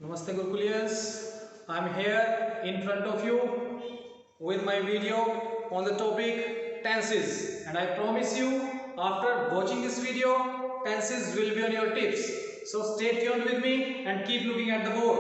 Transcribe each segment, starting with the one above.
Namaste Gurukulians, I'm here in front of you with my video on the topic tenses, and I promise you after watching this video tenses will be on your tips. So stay tuned with me and keep looking at the board.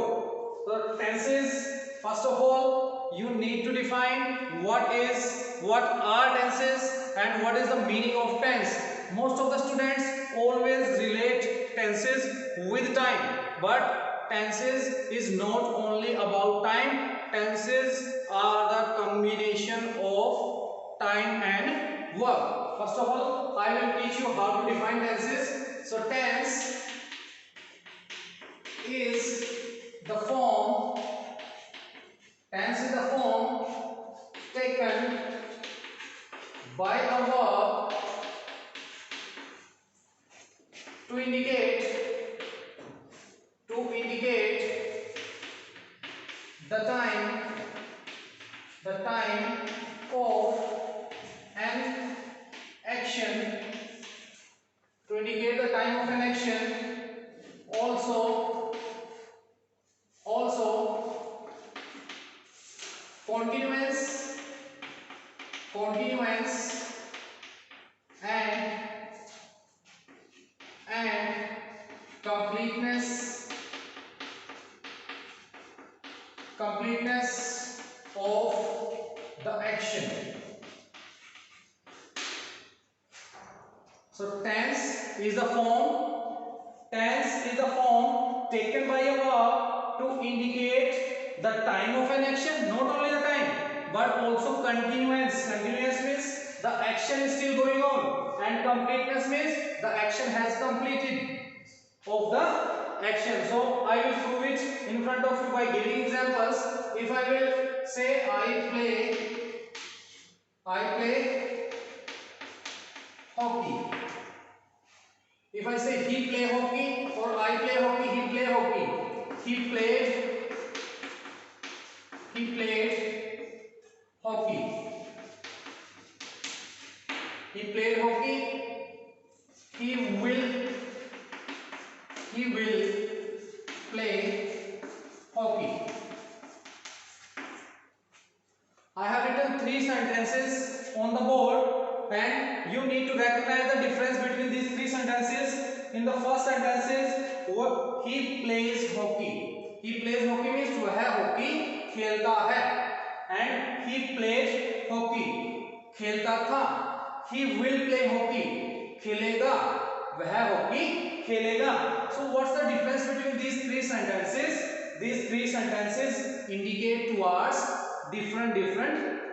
So tenses, first of all you need to define what are tenses and what is the meaning of tense. Most of the students always relate tenses with time, but tenses is not only about time. Tenses are the combination of time and verb. First of all, I will teach you how to define tenses. So tense is the form taken by a verb to indicate the time of an action, to indicate the time of an action. Also continuance and completeness of the action. So tense is the form taken by a verb to indicate the time of an action, not only the time but also continuance. Continuance means the action is still going on, and completeness means the action has completed of the action. So I will prove it in front of you by giving examples. If I will say I play hockey. If I say he play hockey or I play hockey, he play hockey. He played hockey. He played hockey. He will play hockey. I have written 3 sentences on the board, and you need to recognize the difference between these 3 sentences. In the first sentence is he plays hockey. He plays hockey means वह hockey खेलता है, and he played hockey खेलता था. He will play hockey खेलेगा, वह hockey खेलेगा. So what's the difference between these 3 sentences? These 3 sentences indicate towards different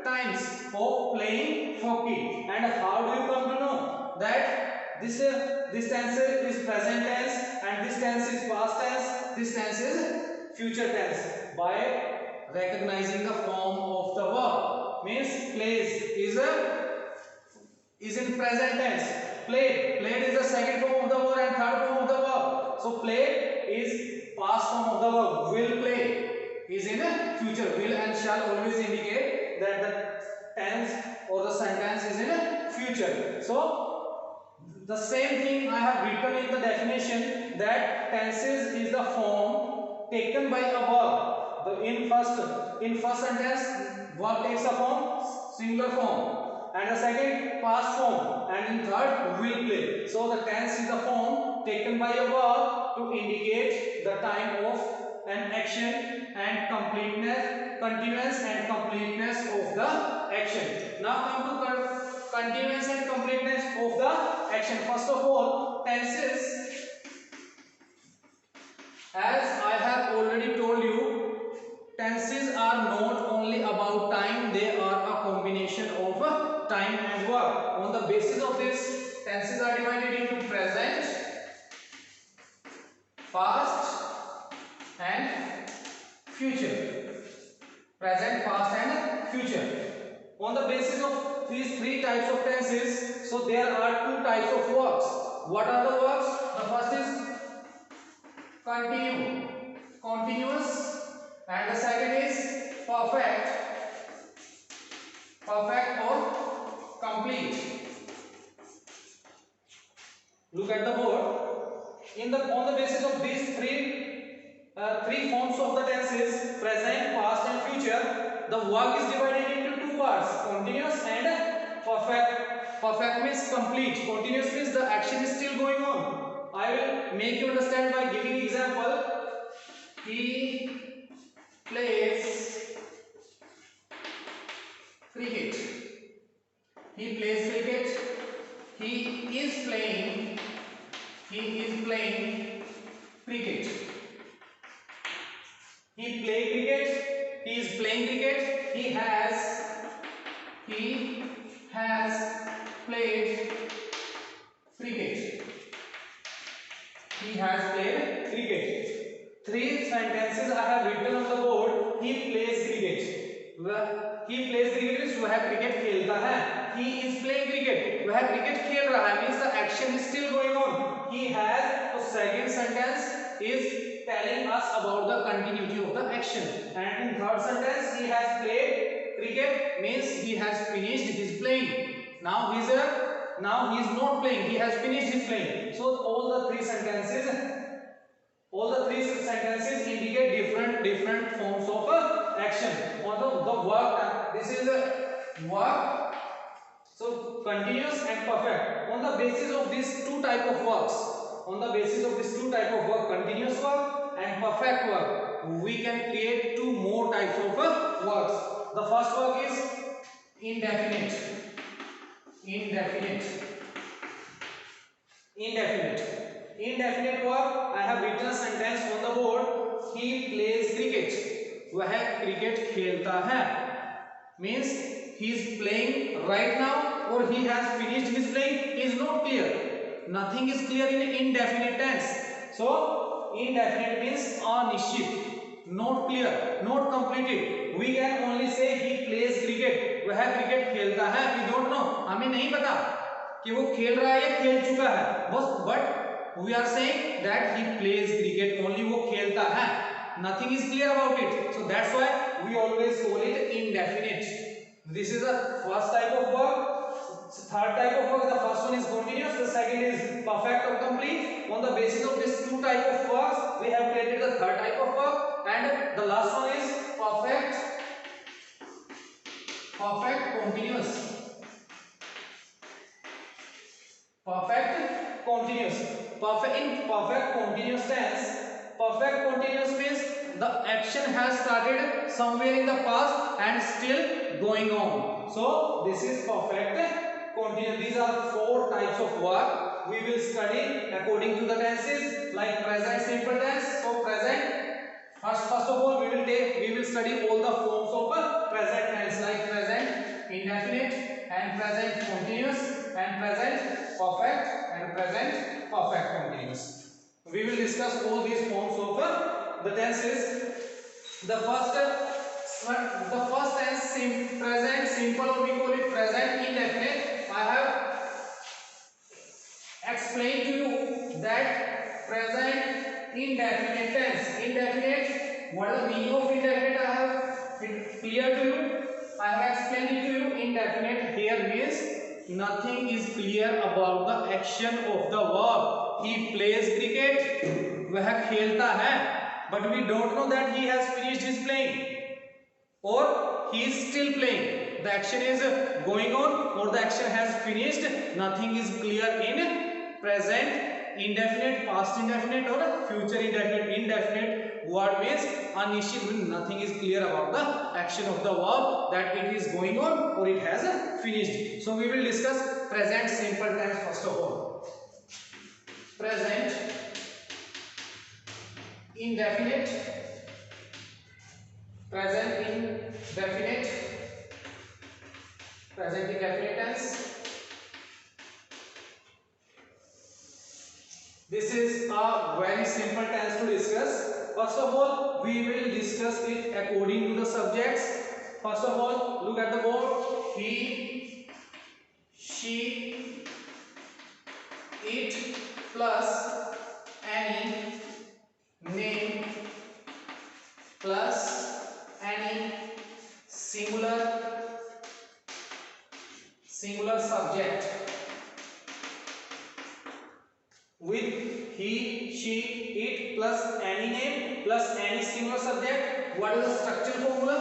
times of playing hockey. And how do you come to know that this tense is present tense and this tense is past tense, this tense is future tense? By recognizing the form of the verb. Means plays is in present tense. Played is the second form of the verb and third form of the verb. So played is past form of the verb. Will play is in a future. Will and shall always indicate that the tense or the sentence is in a future. So the same thing I have written in the definition, that tenses is the form taken by a verb. In first sentence verb takes a form, singular form, and the second past form, and in third will play. So the tense is the form taken by a verb to indicate the time of an action and continuance and completeness of the action. Now come to continuance and completeness of the action. First of all, tenses, as I have already told you, tenses are not only about time, they are a combination of time and verb. On the basis of this, tenses are divided into present, past and future. Present, past and future. On the basis of these 3 types of tenses, so there are 2 types of verbs. What are the verbs? The first is continue, continuous, and the second is perfect or complete. Look at the board. On the basis of these three forms the verb is divided into two parts, continuous and perfect. Perfect means complete, continuous means the action is still going on. I will make you understand by giving example. He plays cricket. He plays cricket. He is playing cricket. He play cricket. He is playing cricket. He has played cricket. He has played cricket. Three sentences I have written on the board. He plays cricket. He plays cricket means वह cricket खेलता है. He is playing cricket. वह cricket खेल रहा है means the action is still going on. He has. So second sentence is telling us about the continuity of the action. And in third sentence, he has played cricket means he has finished his playing. Now he is not playing. He has finished his playing. So all the three sentences indicate different forms of action. On the verb, this is a verb. So continuous and perfect. On the basis of these two type of verbs. On the basis of these two type of verb, continuous verb and perfect verb, we can create two more types of verbs. The first verb is indefinite. Indefinite verb. I have written a sentence on the board. He plays cricket. वह cricket खेलता है. Means he is playing right now or he has finished his playing is not clear. Nothing is clear in indefinite tense. So indefinite means अनिश्चित, not clear, not completed. We can only say he plays cricket. वह cricket खेलता है. We don't know. हमें नहीं पता कि वो खेल रहा है या खेल चुका है. But we are saying that he plays cricket. Only वो खेलता है. Nothing is clear about it. So that's why we always call it indefinite. This is the first type of verb. Third type of verb, the first one is continuous, the second is perfect or complete. On the basis of these two type of verbs, we have created the third type of verb, and the last one is perfect continuous. In perfect continuous tense, perfect continuous means the action has started somewhere in the past and still going on. So this is perfect continuous. These are four types of verb we will study according to the tenses, like present simple tense. So present, first of all we will study all the forms of present tense, like present indefinite and present continuous and present perfect and present perfect continuous. We will discuss all these forms of the tenses. The first tense, present simple, or we call it present indefinite. I have explained to you that present indefinite tense. Indefinite, what is the meaning of indefinite? I have it clear to you. I have explained it to you. Indefinite here means nothing is clear about the action of the verb. He plays cricket. वह खेलता है. But we don't know that he has finished his playing or he is still playing. The action is going on or the action has finished. Nothing is clear in present indefinite, past indefinite or future indefinite. Indefinite word means अनिश्चित, means nothing is clear about the action of the verb, that it is going on or it has finished. So we will discuss present simple tense first of all. Present indefinite, present indefinite tense. This is a very simple tense to discuss. First of all, we will discuss it according to the subjects. First of all, look at the board. He, she, it plus any name plus any singular subject. With he, she, it plus any name plus any singular subject. What is the structural formula?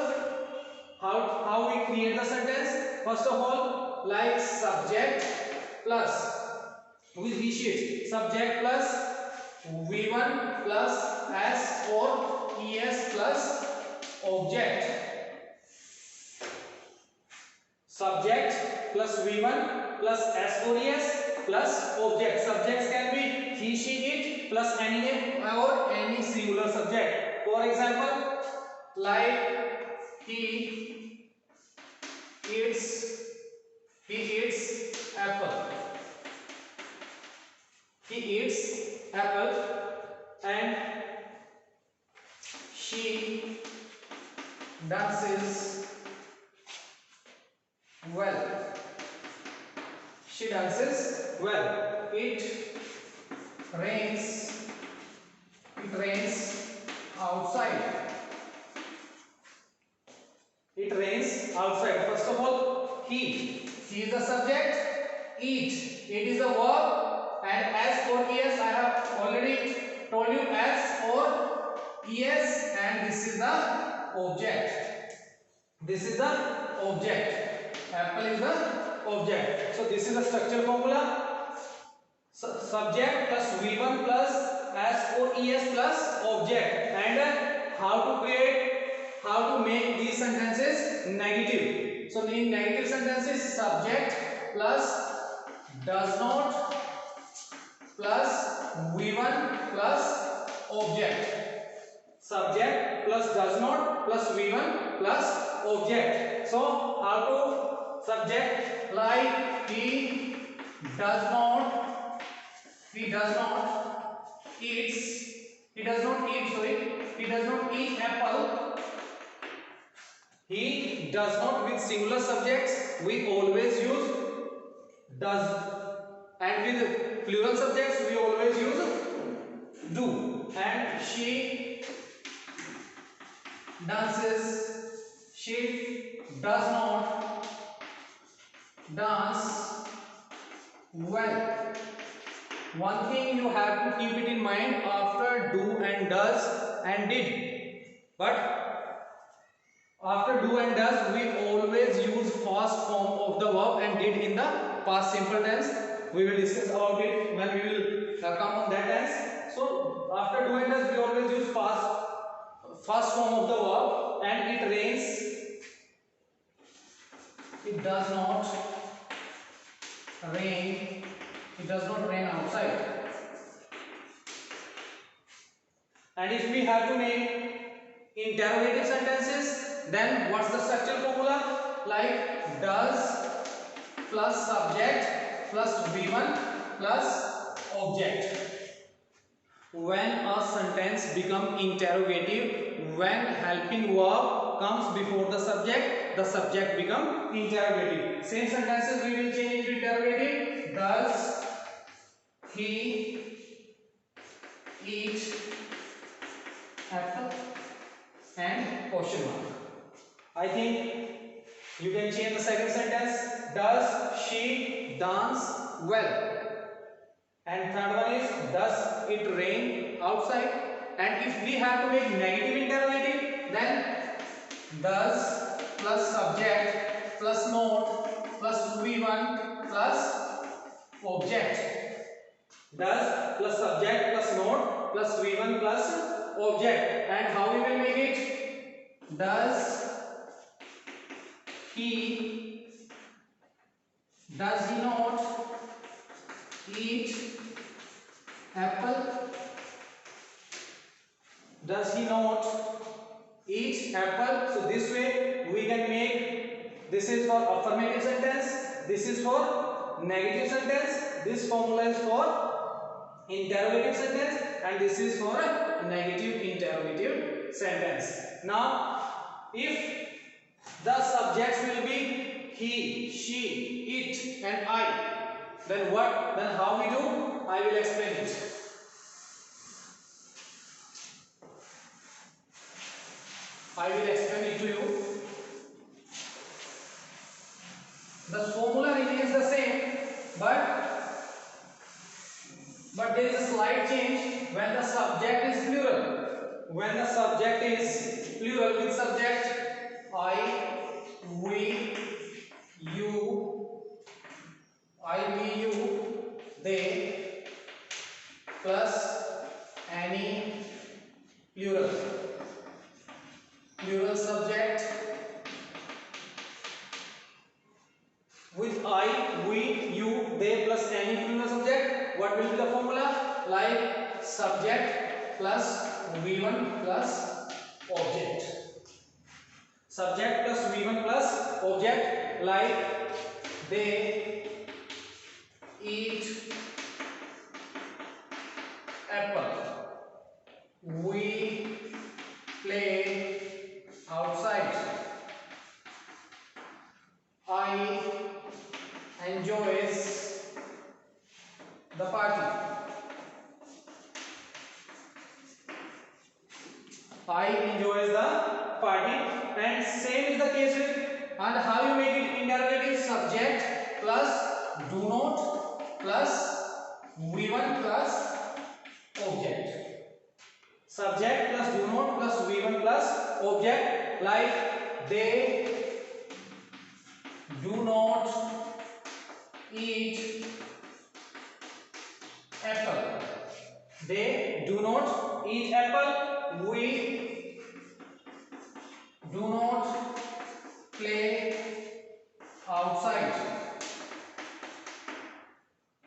how we create the sentence? First of all, like subject plus, with he sheet, subject plus v1 plus s or es plus object. Subject plus v1 plus s or es plus object. Subjects can be he, she, it plus any name or any singular subject. For example, like he eats apple. He eats apple. And she dances well. She dances well. It rains outside. It rains outside. First of all, he is the subject, it is the verb, and s or es I have already told you, s or es, and this is the object. This is the object. Apple is the object. So this is the structure formula. Subject plus v1 plus s or es plus object. And how to make these sentences negative. So in negative sentences, subject plus does not plus v1 plus object. Subject plus does not plus v1 plus object. So how to subject, like he does not eat apple. He does not, with singular subjects we always use does, and with plural subjects we always use do. And she dances, she does not dance well. One thing you have to keep it in mind after do and does and did, but after do and does we always use first form of the verb and did in the past simple tense. We will discuss about it when we will come on that tense. So after do and does we always use first form of the verb. And it rains, it does not rain, it does not rain outside. And if we have to make interrogative sentences, then what's the structural formula? Like does plus subject plus v1 plus object. When a sentence becomes interrogative, when helping verb comes before the subject becomes interrogative. Same sentences we will change into interrogative. Does he eat apple? And question mark. I think you can change the second sentence. Does she dance well? And third one is, does it rain outside? And if we have to make negative interrogative, then does plus subject plus not plus v1 plus object. Does plus subject plus not plus v1 plus object. And how we will make it? Does he not eat apple? Does he not eat apple? So this way we can make, this is for affirmative sentence, this is for negative sentence, this formula is for interrogative sentence, and this is for a negative interrogative sentence. Now if the subjects will be he, she, it and I, then what? Then how we do? I will explain it. I will explain it to you. The formula remains the same, but there is a slight change when the subject is plural. When the subject is plural with subject I, we, you, I, we, you, they, plus any plural. Plural subject with I, we, you, they plus any plural subject. What will be the formula? Like subject plus V1 plus object. Subject plus V1 plus object, like they eat apple. We play outside. I enjoys the party. I enjoys the party. And same is the case with, and how you make it interrogative? Subject plus do not plus V1 plus object. Subject plus do not plus V1 plus object, like they do not eat apple. They do not eat apple. We do not play outside.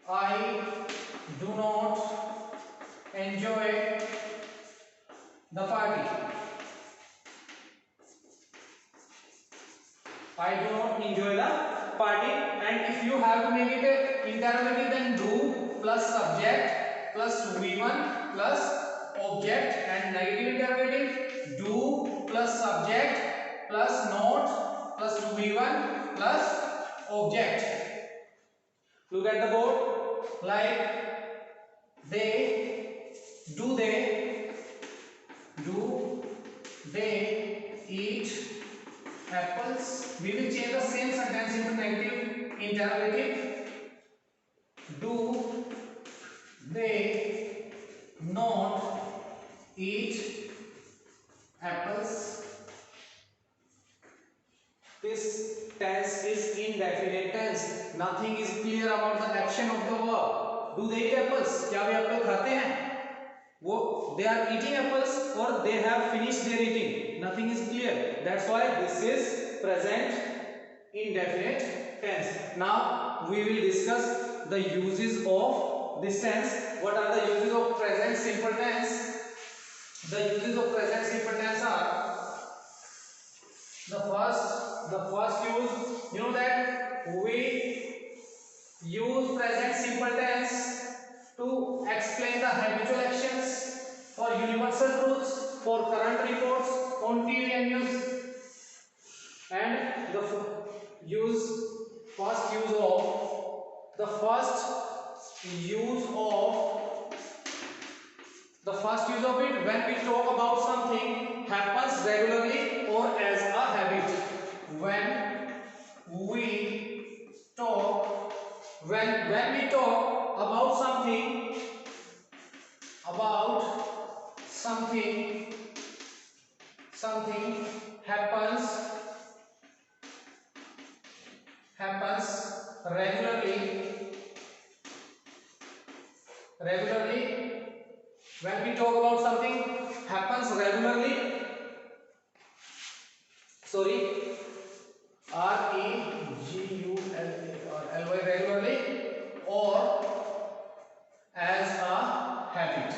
I do not enjoy the party. I do not enjoy the party. And if you have to make it interrogative, then do plus subject plus V1 plus object, and negative interrogative do plus subject plus not plus V1 plus object. Look at the board, like they eat apples. We will change the same sentence into negative interrogative. Do they not eat apples? This tense is indefinite tense. Nothing is clear about the action of the verb. Do they eat apples? क्या वे Apple खाते हैं? वो they are eating apples or they have finished their eating. Nothing is clear. That's why this is present indefinite tense. Now we will discuss the uses of this tense. What are the uses of present simple tense? The uses of present simple tense are the first use. You know that we use present simple tense to explain the habitual actions, for universal truths, for current reports on TV and news. And the first use of it, when we talk about something happens regularly or as a habit. When we talk about something happens regularly. When we talk about something happens regularly, R-E-G-U-L-A-R-L-Y, regularly, or as a habit,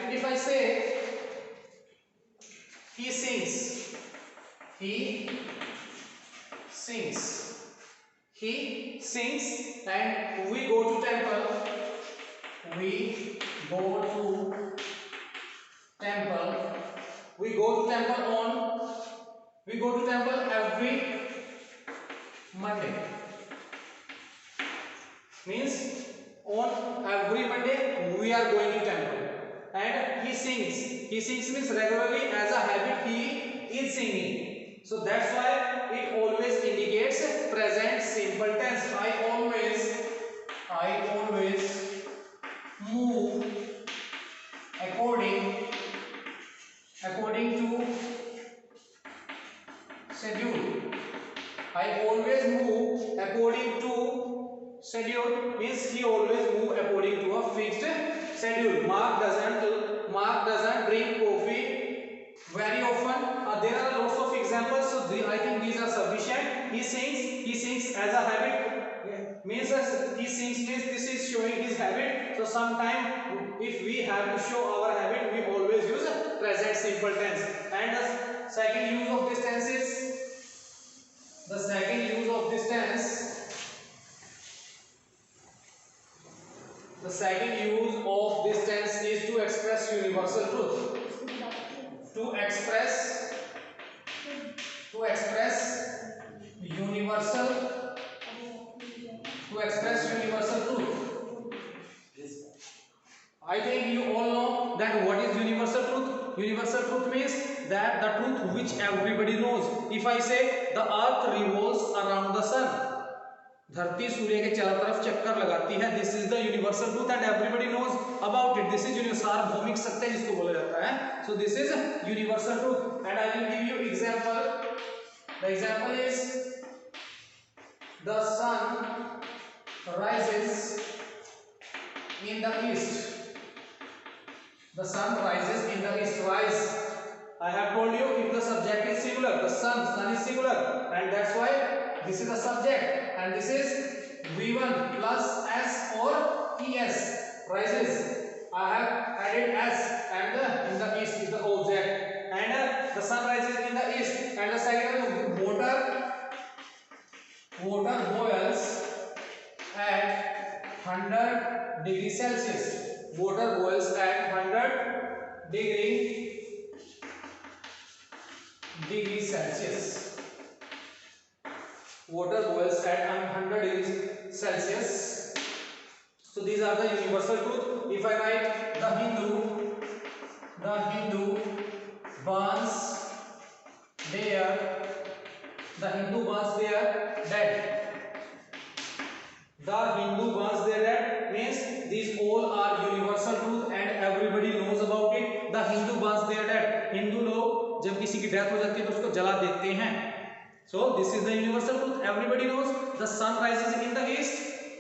If I say he sings, and we go to temple. We go to temple every Monday. Means on every Monday we are going to temple. And he sings means regularly, as a habit he is singing. So that's why it always indicates present simple tense. I always move according to schedule. Mark doesn't drink coffee very often. There are lots of examples, so I think these are sufficient. He sings as a habit. Means he sings means this is showing his habit. So sometime if we have to show our habit, we always use present simple tense. And the second use of this tense is the second use of this tense. The second use of this tense is to express universal truth. To express universal truth. I think you all know that what is universal truth. Universal truth means that the truth which everybody knows. If I say the earth revolves around the sun, धरती सूर्य के चारों तरफ चक्कर लगाती है, this is the universal truth and everybody knows about it. This is सार्वभौमिक सत्य जिसको बोला जाता है. So this is universal truth and I will give you example. The example is the sun rises in the east. The sun rises in the east. Rise, I have told you if the subject is singular, the sun is singular, and that's why this is the subject and this is V1 plus S or ES. Rises, I have added S and in the east is the object, and the sun rises in the east. And the second water boils at 100 degrees Celsius. Water boils at 100 degrees Celsius. Water boils at 100 degrees Celsius. So these are the universal truth. If I write the Hindu burns their dead. The Hindu burns their dead means these all are universal truth and everybody knows about it. The Hindu burns their dead. Hindu लोग जब किसी की death हो जाती है तो उसको जला देते हैं. So this is the universal truth. Everybody knows. The sun rises in the east.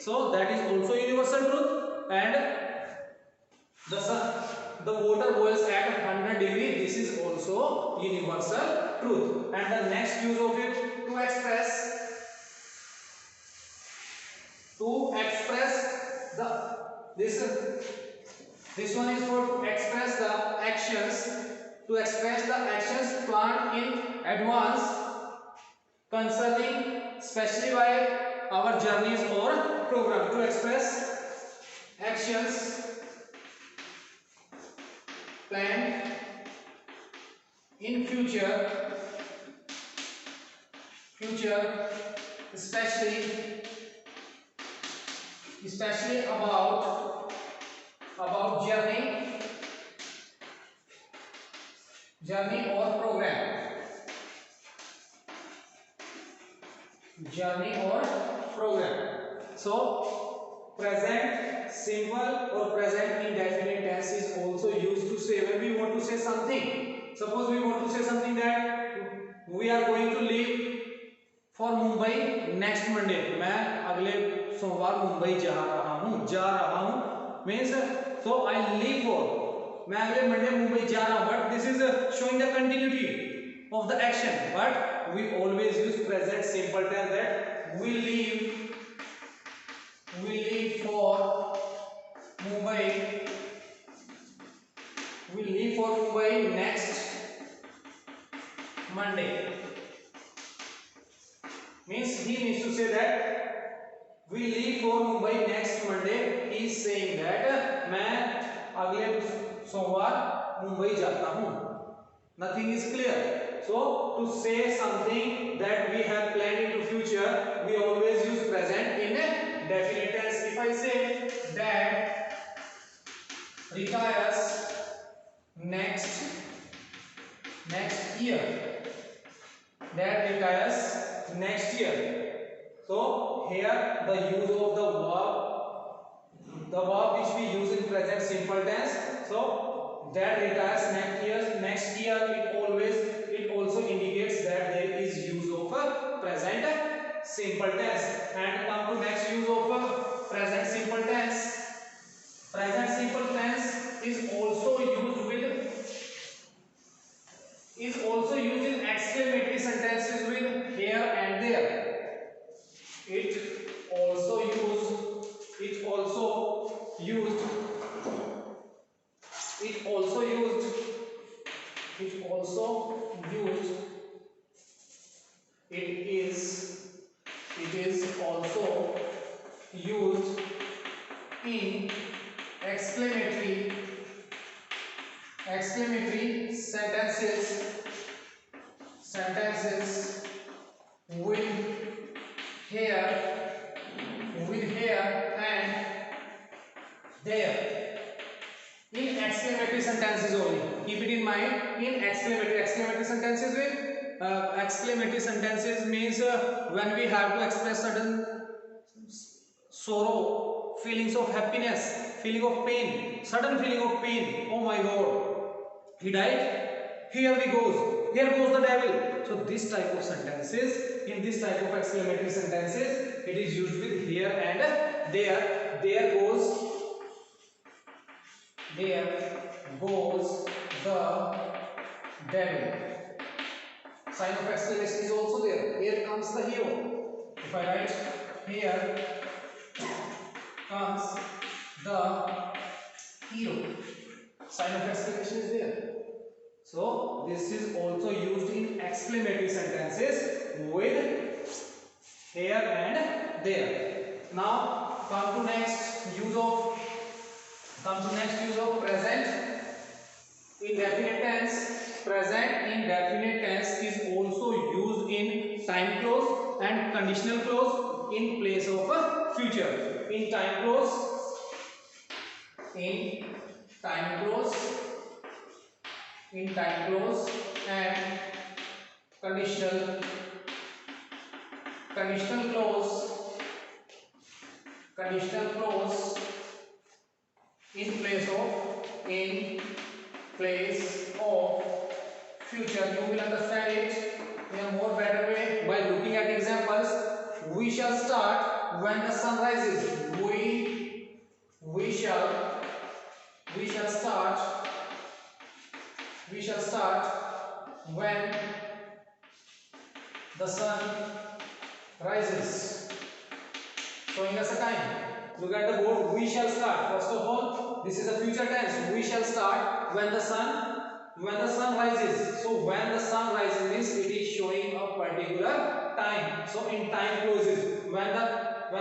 So that is also universal truth. And the water boils at 100 degrees. This is also universal truth. And the next use of it to express this one is for to express the actions planned in advance concerning especially by our journeys or program. To express actions planned in future especially about journey or program. So present simple or present indefinite tense is also used to say when we want to say something. Suppose we want to say something that we are going to leave for Mumbai next Monday. मैं अगले सोमवार मुंबई जा रहा हूँ means so I leave for, मैं अगले Monday Mumbai जा रहा हूँ. But this is showing the continuity of the action. But we always use present simple tense that we leave for Mumbai next Monday. Means he needs to say that we leave for Mumbai next Monday. He is saying that मैं अगले सोमवार मुंबई जाता हूँ. Nothing is clear. So to say something that we have planned into future, we always use present in a definite tense. If I say Dad retires next year, Dad retires next year. So here the use of the verb which we use in present simple tense. So Dad retires next year. It also indicates that there is use of a present simple tense. And come to next use of present simple tense. Present simple tense is also used in exclamatory sentences with here and there. It also used it also used it also used it also used it is also used in exclamatory sentences with here and there. In exclamatory sentences only. Keep it in mind. In exclamatory sentences with exclamatory sentences means when we have to express certain sorrow, feelings of happiness, feeling of pain, sudden feeling of pain. Oh my God, he died. Here we goes. Here goes the devil. So this type of sentences, in this type of exclamatory sentences, it is used with here and there. There goes the devil. Sign of exclamation is also there. Here comes the hero. If I write here comes the hero, sign of exclamation is there. So this is also used in exclamatory sentences with here and there. Now come to next use of present indefinite tense. Present indefinite tense is also used in time clause and conditional clause in place of a future. In time clause and conditional clause in place of future. You will understand it in a more better way by looking at examples. We shall start when the sun rises. We shall start when the sun rises. Showing us a time. Look at the board. We shall start. First of all, this is a future tense. We shall start when the sun rises. So when the sun rises means it is showing a particular time. So in time clauses, when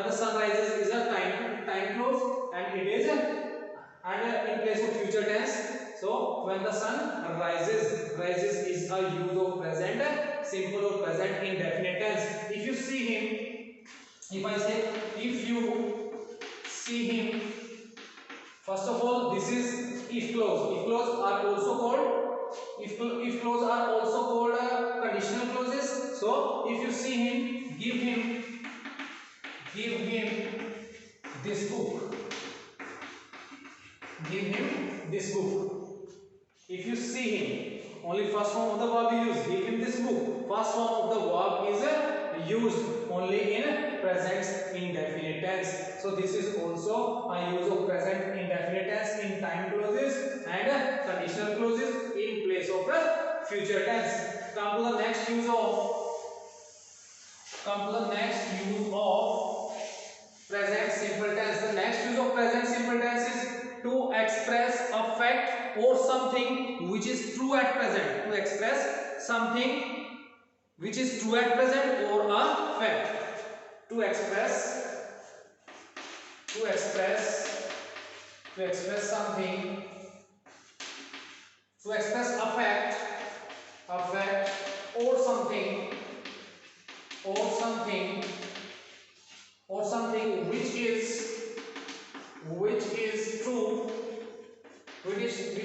the sun rises is a time clause, and it is in place of future tense. So when the sun rises is a use of present simple or present indefinite tense. If you see him, if I say if you see him, first of all this is if clause. If clause are also called conditional clauses. So if you see him, give him this book. Give him this book. If you see him, only first form of the verb is used. Give him this book. First form of the verb is used only in present indefinite tense. So this is also a use of present indefinite tense in time clauses and conditional clauses in place of the future tense. Come to the next use of present simple tense. The next use of present simple tense is to express a fact or something which is true at present. To express something which is true at present or a fact. To express something, to express a fact or something which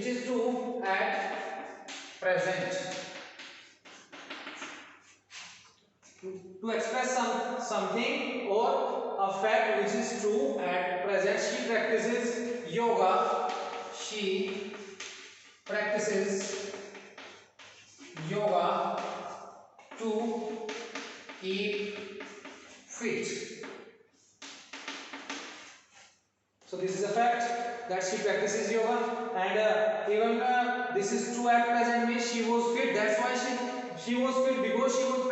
is true at present. To express something or a fact which is true at present. She practices yoga. She practices yoga to keep fit. So this is a fact that practices yoga. And even this is true at present means she was fit. That's why she was fit, because she was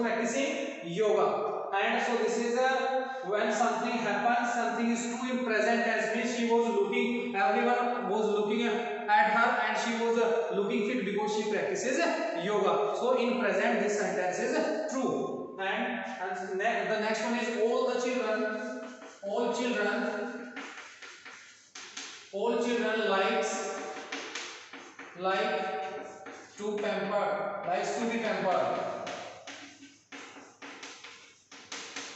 practicing yoga. And so this is when something happens, something is true in present tense means she was looking, everyone was looking at her, and she was looking fit because she practices yoga. So in present this sentence is true. And the next one is all children like likes to be pampered.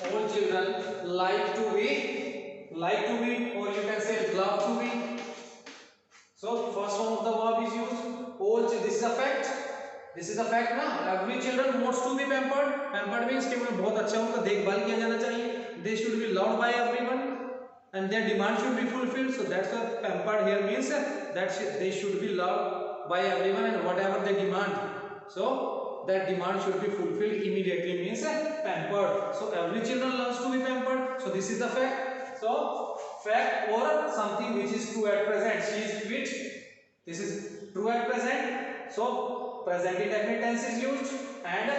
All children like to be, or you can say love to be. So first form of the verb is used. All this is a fact. ना. Every children wants to be pampered. Pampered means कि उन्हें बहुत अच्छा उनका देखभाल किया जाना चाहिए. They should be loved by everyone, and their demand should be fulfilled. So that's what pampered here means, that they should be loved by everyone, and whatever they demand, so that demand should be fulfilled immediately means pampered. So every children loves to be pampered. So this is the fact. So fact or something which is true at present. She is fit. This is true at present. So present indefinite tense is used. And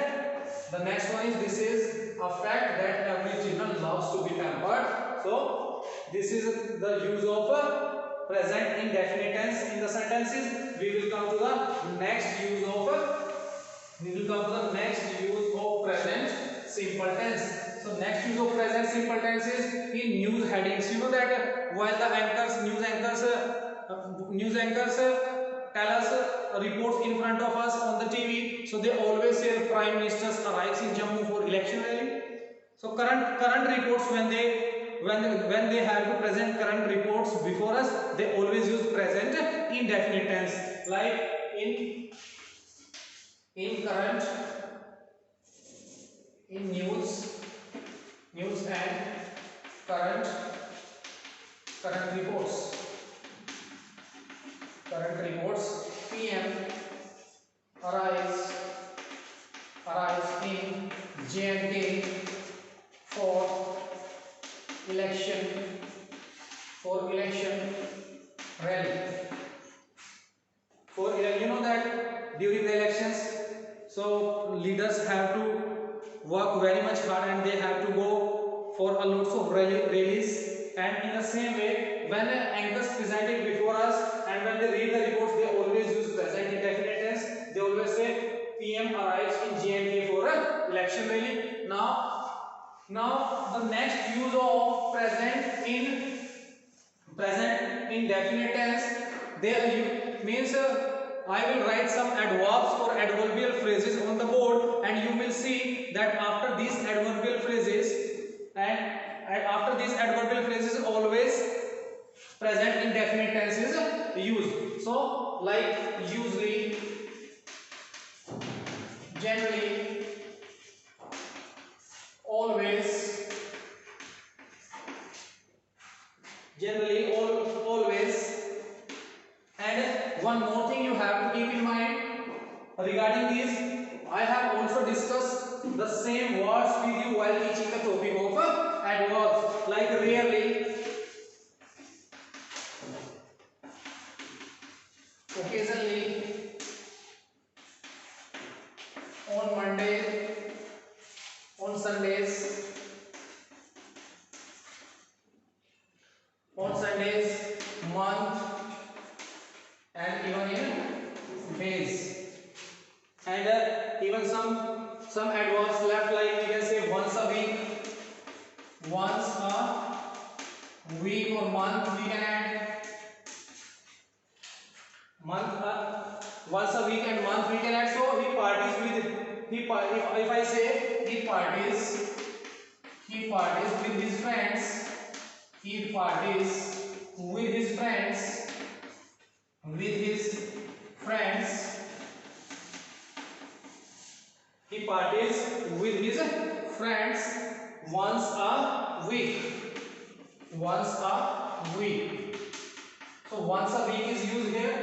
the next one is, this is a fact that every children loves to be pampered. So this is the use of present indefinite tense in the sentences. We will come to the next use of present simple tense. So next use of present simple tense is in news headings. You know that while the news anchors tell us reports in front of us on the TV, so they always say Prime Minister arrives in Jammu for election rally. So current reports, when they have to present current reports before us, they always use present indefinite tense, like in current, in news and current reports. PM arrives in J&K for election rally. You know that during the elections, so leaders have to work very much hard, and they have to go for a lots of rallies. And in the same way, when anchors present it before us, and when they read the reports, they always use present indefinite tense. They always say PM arrives in J&K for a election rally. Now the next use of present indefinite tense, there means I will write some adverbs or adverbial phrases on the board, and you will see that after these adverbial phrases always present indefinite tense is used. So like usually, generally, always, and one more thing you have to keep in mind regarding these, I have also discussed the same words with you while teaching the topic of adverbs, like rarely, occasionally, on Monday, on Sundays, month, and even in days. And even some adverbs left, like we can say once a week, or month. We can add month, once a week and month we can add. So he parties with, if I say he parties with his friends, he parties with his friends once a week. So once a week is used here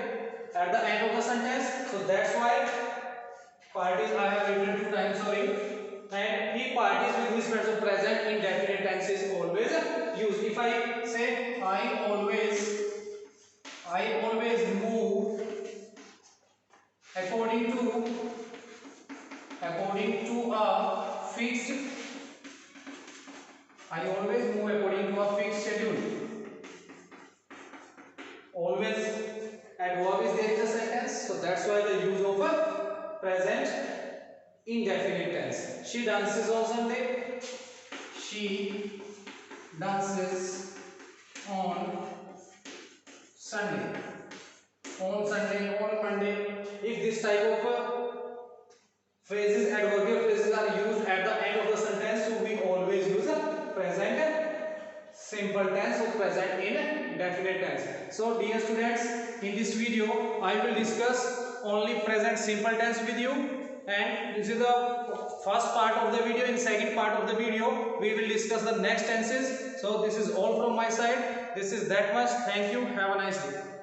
at the end of the sentence. So that's why parties I have written 2 times, sorry. And he parties with his friends. So present indefinite tense is always used. If I say I always always adverb is there in the sentence, so that's why the use of a present indefinite tense. She dances on Sunday. She dances on Sunday. On Sunday, on Monday. If this type of phrases, adverbial phrases are used at the end of the sentence, so we always use a present simple tense or present indefinite tense. So dear students, in this video I will discuss only present simple tense with you, and this is the first part of the video. In second part of the video we will discuss the next tenses. So this is all from my side. This is that much. Thank you. Have a nice day.